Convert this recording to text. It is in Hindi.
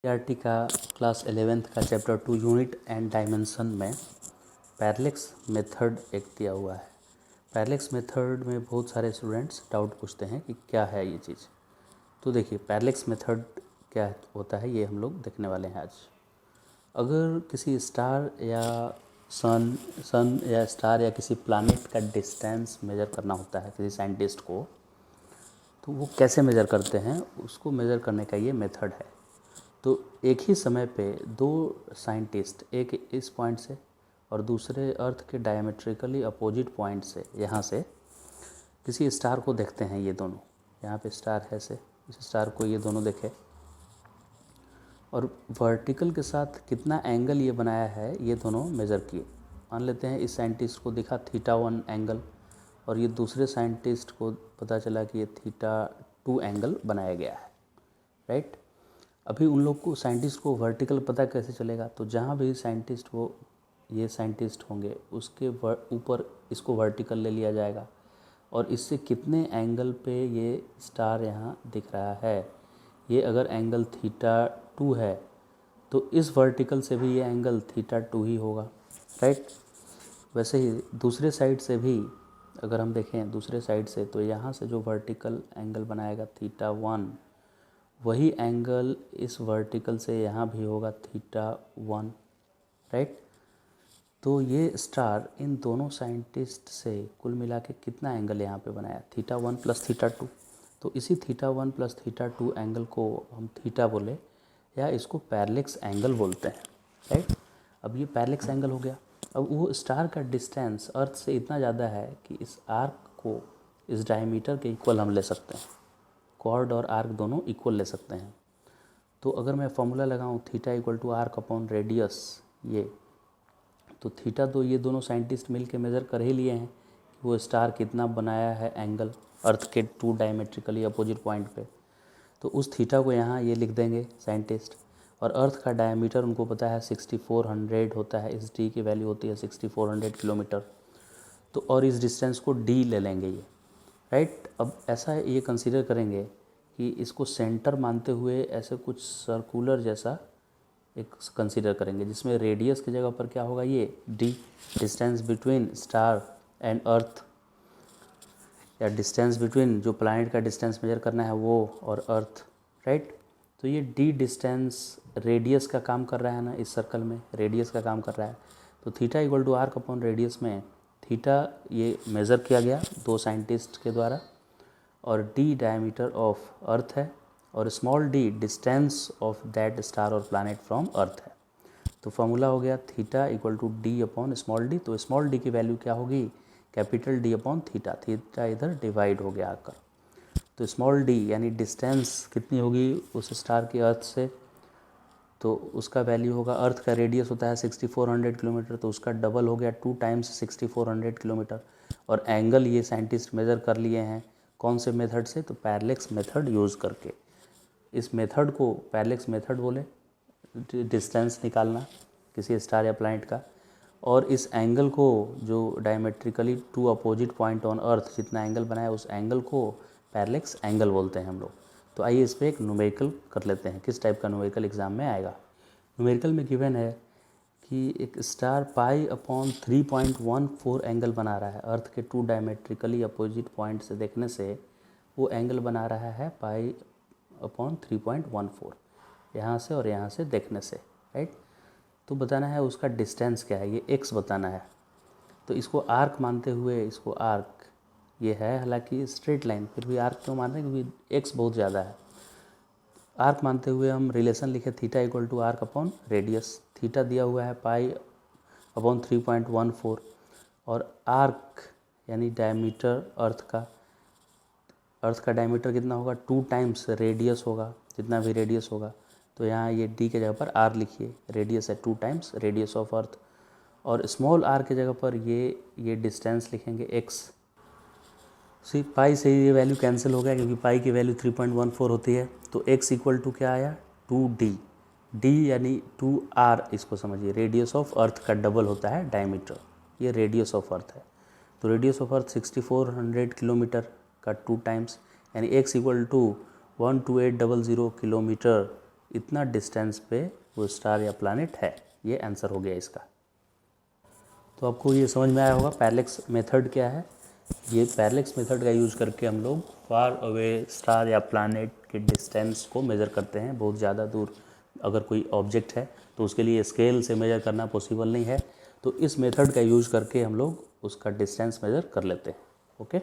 सीईआरटी का क्लास 11th का चैप्टर 2 यूनिट एंड डायमेंशन में पैरेलक्स मेथड एक दिया हुआ है। पैरेलक्स मेथड में बहुत सारे स्टूडेंट्स डाउट पूछते हैं कि क्या है ये चीज़। तो देखिए पैरेलक्स मेथड क्या होता है ये हम लोग देखने वाले हैं आज। अगर किसी स्टार या सन या स्टार या किसी प्लैनेट का डिस्टेंस मेजर करना होता है किसी साइंटिस्ट को, तो वो कैसे मेजर करते हैं, उसको मेजर करने का ये मेथड है। तो एक ही समय पे दो साइंटिस्ट, एक इस पॉइंट से और दूसरे अर्थ के डायमेट्रिकली अपोजिट पॉइंट से, यहाँ से किसी स्टार को देखते हैं। ये दोनों यहाँ पे स्टार है से, इस स्टार को ये दोनों देखे और वर्टिकल के साथ कितना एंगल ये बनाया है ये दोनों मेज़र किए। मान लेते हैं इस साइंटिस्ट को दिखा θ1 एंगल और ये दूसरे साइंटिस्ट को पता चला कि ये θ2 एंगल बनाया गया है, राइट। अभी उन लोग को, साइंटिस्ट को वर्टिकल पता कैसे चलेगा? तो जहाँ भी साइंटिस्ट वो ये साइंटिस्ट होंगे उसके ऊपर इसको वर्टिकल ले लिया जाएगा और इससे कितने एंगल पे ये स्टार यहाँ दिख रहा है। ये अगर एंगल θ2 है तो इस वर्टिकल से भी ये एंगल θ2 ही होगा, राइट। वैसे ही दूसरे साइड से भी अगर हम देखें दूसरे साइड से, तो यहाँ से जो वर्टिकल एंगल बनाएगा θ1, वही एंगल इस वर्टिकल से यहाँ भी होगा θ1, राइट। तो ये स्टार इन दोनों साइंटिस्ट से कुल मिला के कितना एंगल यहाँ पे बनाया, θ1 प्लस θ2। तो इसी θ1 प्लस θ2 एंगल को हम थीटा बोले या इसको पैरेलक्स एंगल बोलते हैं, राइट। अब ये पैरेलक्स एंगल हो गया। अब वो स्टार का डिस्टेंस अर्थ से इतना ज़्यादा है कि इस आर्क को इस डायमीटर के इक्वल हम ले सकते हैं। कॉर्ड और आर्क दोनों इक्वल ले सकते हैं। तो अगर मैं फॉर्मूला लगाऊं theta equal to arc upon radius, ये तो थीटा तो ये दोनों साइंटिस्ट मिल के मेज़र कर ही लिए हैं कि वो स्टार कितना बनाया है एंगल अर्थ के टू डायमेट्रिकली अपोजिट पॉइंट पे। तो उस थीटा को यहाँ ये लिख देंगे साइंटिस्ट, और अर्थ का डायमीटर उनको पता है 6400 होता है, इस डी की वैल्यू होती है 6400 किलोमीटर। तो और इस डिस्टेंस को डी ले लेंगे ये, राइट। अब ऐसा ये कंसीडर करेंगे कि इसको सेंटर मानते हुए ऐसे कुछ सर्कुलर जैसा एक कंसीडर करेंगे जिसमें रेडियस की जगह पर क्या होगा, ये D, distance between star and earth, या डिस्टेंस बिटवीन जो प्लैनेट का डिस्टेंस मेजर करना है वो और अर्थ, राइट। तो ये डी डिस्टेंस रेडियस का काम कर रहा है ना, इस सर्कल में रेडियस का काम कर रहा है। तो theta equal to arc upon radius में थीटा ये मेज़र किया गया दो साइंटिस्ट के द्वारा, और डी डायमीटर ऑफ अर्थ है और small D distance of that star और प्लैनेट फ्रॉम अर्थ है। तो फॉर्मूला हो गया theta equal to D upon small D. तो स्मॉल डी की वैल्यू क्या होगी, capital D upon theta, theta इधर डिवाइड हो गया आकर। तो स्मॉल डी यानी डिस्टेंस कितनी होगी उस स्टार की अर्थ से, तो उसका वैल्यू होगा, अर्थ का रेडियस होता है 6400 किलोमीटर, तो उसका डबल हो गया 2 टाइम्स 6400 किलोमीटर। और एंगल ये साइंटिस्ट मेज़र कर लिए हैं कौन से मेथड से, तो पैरेलक्स मेथड यूज़ करके। इस मेथड को पैरेलक्स मेथड बोले, डिस्टेंस निकालना किसी स्टार या प्लैनेट का, और इस एंगल को जो diametrically to opposite point on earth जितना एंगल बनाया उस एंगल को पैरेलक्स एंगल बोलते हैं हम लोग। तो आइए इस पर एक न्यूमेरिकल कर लेते हैं, किस टाइप का न्यूमेरिकल एग्जाम में आएगा। न्यूमेरिकल में गिवन है कि एक स्टार पाई अपॉन 3.14 एंगल बना रहा है अर्थ के टू डायमेट्रिकली अपोजिट पॉइंट से देखने से, वो एंगल बना रहा है पाई अपॉन 3.14 यहाँ से और यहाँ से देखने से, राइट। तो बताना है उसका डिस्टेंस क्या है, ये एक्स बताना है। तो इसको आर्क मानते हुए, इसको आर्क ये है हालांकि स्ट्रेट लाइन, फिर भी आर्क क्यों मान रहे हैं, क्योंकि एक्स बहुत ज़्यादा है। आर्क मानते हुए हम रिलेशन लिखे theta equal to arc upon radius. Theta दिया हुआ है पाई अपॉन 3.14 और आर्क यानी डायमीटर अर्थ का डायमीटर कितना होगा, 2 टाइम्स रेडियस होगा, जितना भी रेडियस होगा। तो यहाँ ये डी के जगह पर आर लिखिए, रेडियस है 2 टाइम्स रेडियस ऑफ अर्थ, और स्मॉल आर के जगह पर ये डिस्टेंस लिखेंगे एक्स। सी पाई से ये वैल्यू कैंसिल हो गया क्योंकि पाई की वैल्यू 3.14 होती है। तो x इक्वल टू क्या आया, 2d, d यानी 2r, इसको समझिए रेडियस ऑफ अर्थ का डबल होता है डायमीटर, ये रेडियस ऑफ अर्थ है। तो रेडियस ऑफ अर्थ 6400 किलोमीटर का 2 टाइम्स, यानी x इक्वल टू 12800 किलोमीटर इतना डिस्टेंस पे वो स्टार या प्लैनेट है। ये आंसर हो गया इसका। तो आपको ये समझ में आया होगा पैरेलैक्स मेथड क्या है। ये पैरेलैक्स मेथड का यूज़ करके हम लोग फार अवे स्टार या प्लैनेट के डिस्टेंस को मेज़र करते हैं। बहुत ज़्यादा दूर अगर कोई ऑब्जेक्ट है तो उसके लिए स्केल से मेज़र करना पॉसिबल नहीं है, तो इस मेथड का यूज़ करके हम लोग उसका डिस्टेंस मेज़र कर लेते हैं। ओके।